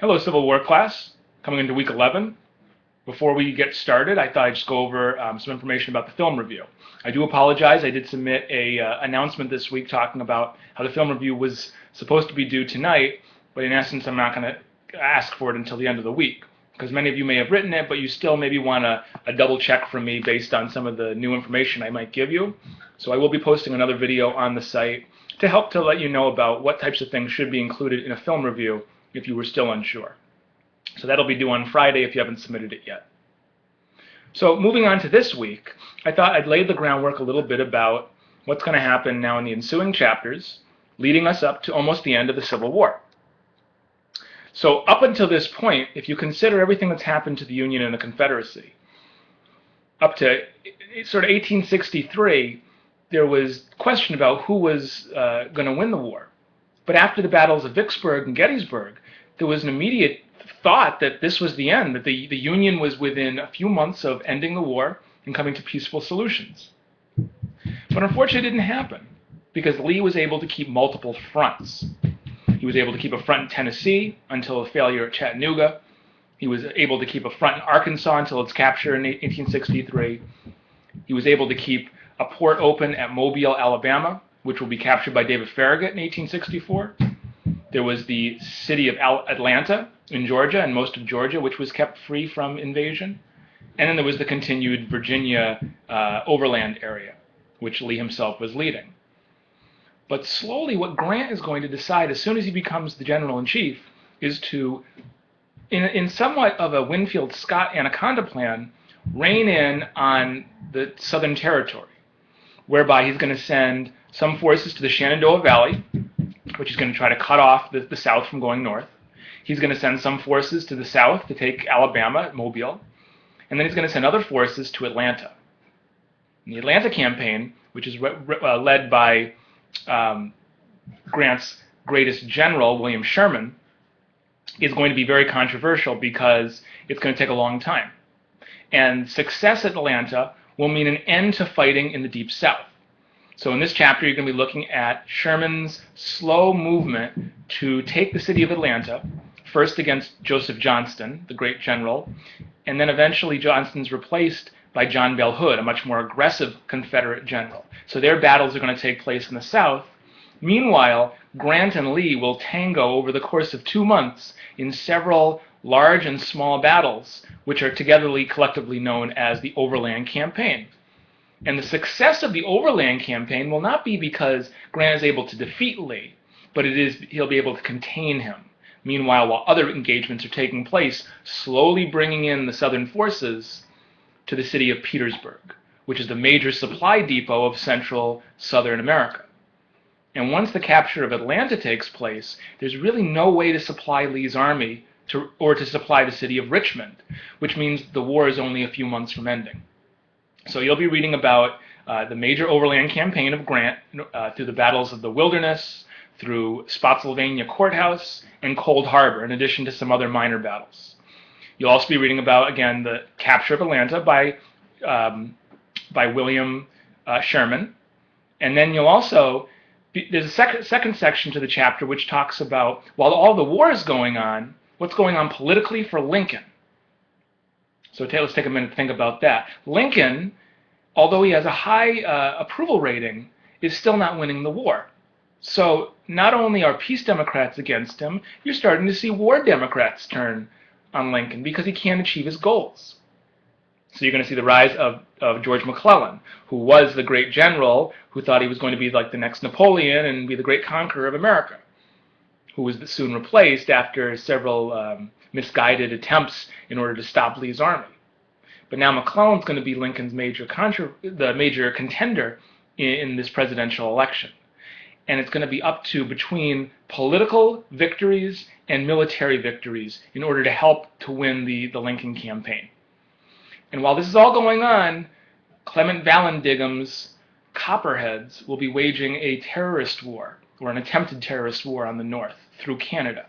Hello, Civil War class. Coming into week 11. Before we get started, I thought I'd just go over some information about the film review. I do apologize. I did submit a announcement this week talking about how the film review was supposed to be due tonight, but in essence, I'm not going to ask for it until the end of the week, because many of you may have written it, but you still maybe want a double check from me based on some of the new information I might give you. So I will be posting another video on the site to help to let you know about what types of things should be included in a film review if you were still unsure. So that'll be due on Friday if you haven't submitted it yet. So moving on to this week, I thought I'd lay the groundwork a little bit about what's going to happen now in the ensuing chapters, leading us up to almost the end of the Civil War. So up until this point, if you consider everything that's happened to the Union and the Confederacy, up to sort of 1863, there was question about who was going to win the war. But after the battles of Vicksburg and Gettysburg, there was an immediate thought that this was the end, that the Union was within a few months of ending the war and coming to peaceful solutions. But unfortunately it didn't happen, because Lee was able to keep multiple fronts. He was able to keep a front in Tennessee until a failure at Chattanooga. He was able to keep a front in Arkansas until its capture in 1863. He was able to keep a port open at Mobile, Alabama, which will be captured by David Farragut in 1864. There was the city of Atlanta in Georgia and most of Georgia, which was kept free from invasion. And then there was the continued Virginia overland area, which Lee himself was leading. But slowly what Grant is going to decide as soon as he becomes the general-in-chief is to, in somewhat of a Winfield Scott Anaconda plan, rein in on the Southern Territory, whereby he's going to send some forces to the Shenandoah Valley, which is going to try to cut off the South from going north. He's going to send some forces to the south to take Alabama, Mobile, and then he's going to send other forces to Atlanta. And the Atlanta campaign, which is led by Grant's greatest general, William Sherman, is going to be very controversial because it's going to take a long time. And success at Atlanta will mean an end to fighting in the Deep South. So in this chapter, you're going to be looking at Sherman's slow movement to take the city of Atlanta, first against Joseph Johnston, the great general, and then eventually Johnston's replaced by John Bell Hood, a much more aggressive Confederate general. So their battles are going to take place in the South. Meanwhile, Grant and Lee will tango over the course of 2 months in several large and small battles, which are collectively known as the Overland Campaign. And the success of the Overland Campaign will not be because Grant is able to defeat Lee, but he'll be able to contain him. Meanwhile, while other engagements are taking place, slowly bringing in the Southern forces to the city of Petersburg, which is the major supply depot of central Southern America. And once the capture of Atlanta takes place, there's really no way to supply Lee's army or to supply the city of Richmond, which means the war is only a few months from ending. So you'll be reading about the major overland campaign of Grant through the battles of the Wilderness, through Spotsylvania Courthouse, and Cold Harbor, in addition to some other minor battles. You'll also be reading about, again, the capture of Atlanta by William Sherman. And then you'll also, there's a second section to the chapter which talks about, while all the war is going on, what's going on politically for Lincoln. So let's take a minute to think about that. Lincoln, although he has a high approval rating, is still not winning the war. So not only are peace Democrats against him, you're starting to see war Democrats turn on Lincoln because he can't achieve his goals. So you're going to see the rise of George McClellan, who was the great general who thought he was going to be like the next Napoleon and be the great conqueror of America, who was soon replaced after several misguided attempts in order to stop Lee's army. But now McClellan's going to be Lincoln's major contender in this presidential election. And it's going to be up to between political victories and military victories in order to help to win the Lincoln campaign. And while this is all going on, Clement Vallandigham's Copperheads will be waging a terrorist war, or an attempted terrorist war on the North through Canada.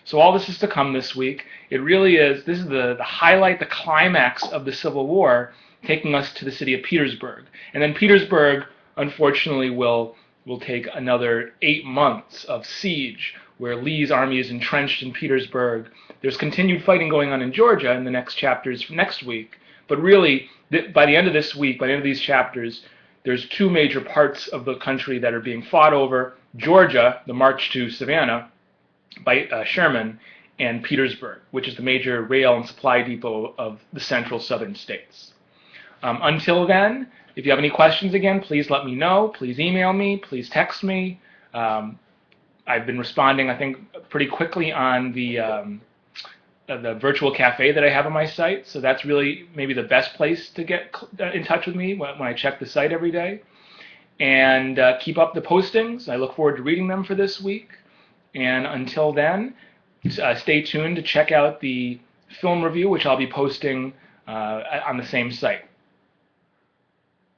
So all this is to come this week. It really is, this is the highlight, the climax of the Civil War, taking us to the city of Petersburg. And then Petersburg, unfortunately, will take another 8 months of siege, where Lee's army is entrenched in Petersburg. There's continued fighting going on in Georgia in the next chapters next week. But really, by the end of this week, by the end of these chapters, there's two major parts of the country that are being fought over: Georgia, the march to Savannah by Sherman, and Petersburg, which is the major rail and supply depot of the central southern states. Until then, if you have any questions, again, please let me know. Please email me. Please text me. I've been responding, I think, pretty quickly on the virtual cafe that I have on my site. So that's really maybe the best place to get in touch with me when I check the site every day. And keep up the postings. I look forward to reading them for this week. And until then, stay tuned to check out the film review, which I'll be posting on the same site.